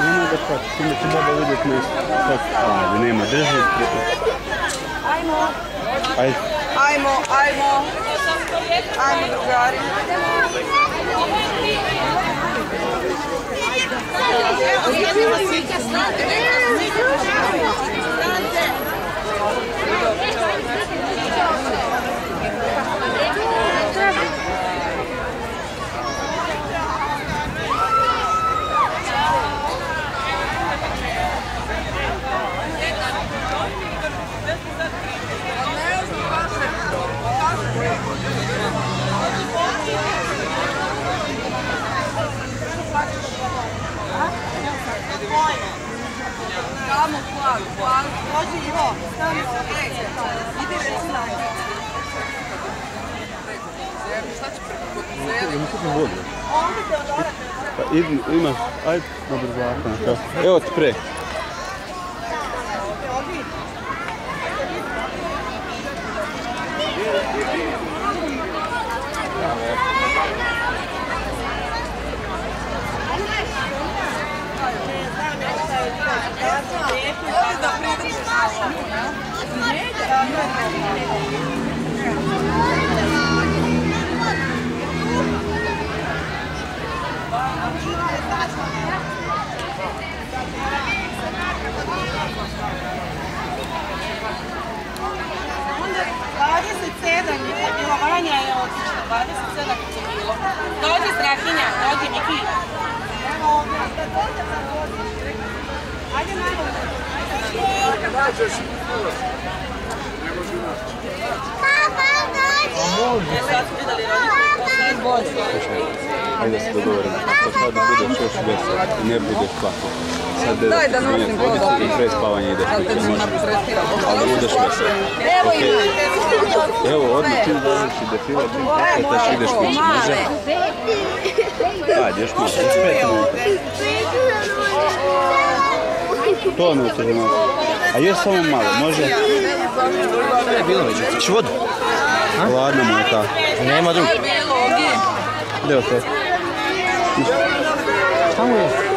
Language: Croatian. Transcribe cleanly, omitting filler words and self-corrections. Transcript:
Nema da pa, s tim da će baba vidjeti nas. Ajde, nema, drži. Ajmo. Ajde. Ajmo drugari. Tamo, hvala. Dođi Ivo, stani ovdje. Idi reci na njih. Šta će preko kod muzeja? Ja mu kupim vodu. Ovdje Teodora. Pa idi, imaš, ajde, na brzaka. Evo ti pre. Olanja je odlično, 27 je bilo. Dođi Strahinja, dođi Miki. Ajde malo. Papa, dođi! Sad su vidjeli roditelji. Ajde se dogovorimo. Ako sad budeš još vesel i ne budeš plakao. Sad Daj da nosim vodu. I pre spavanja ideš. Ali budeš vesel. Evo ima. Evo, odmah čim završi defila, čim pokretaš ideš kući. Može? Ajde, još malo. Još 5 minuta. To ne utježe malo. A još samo malo, može? Bilo već, ćeš vodu? Hladna mu je ta. Nema drugo. Gdje je to? Šta mu je?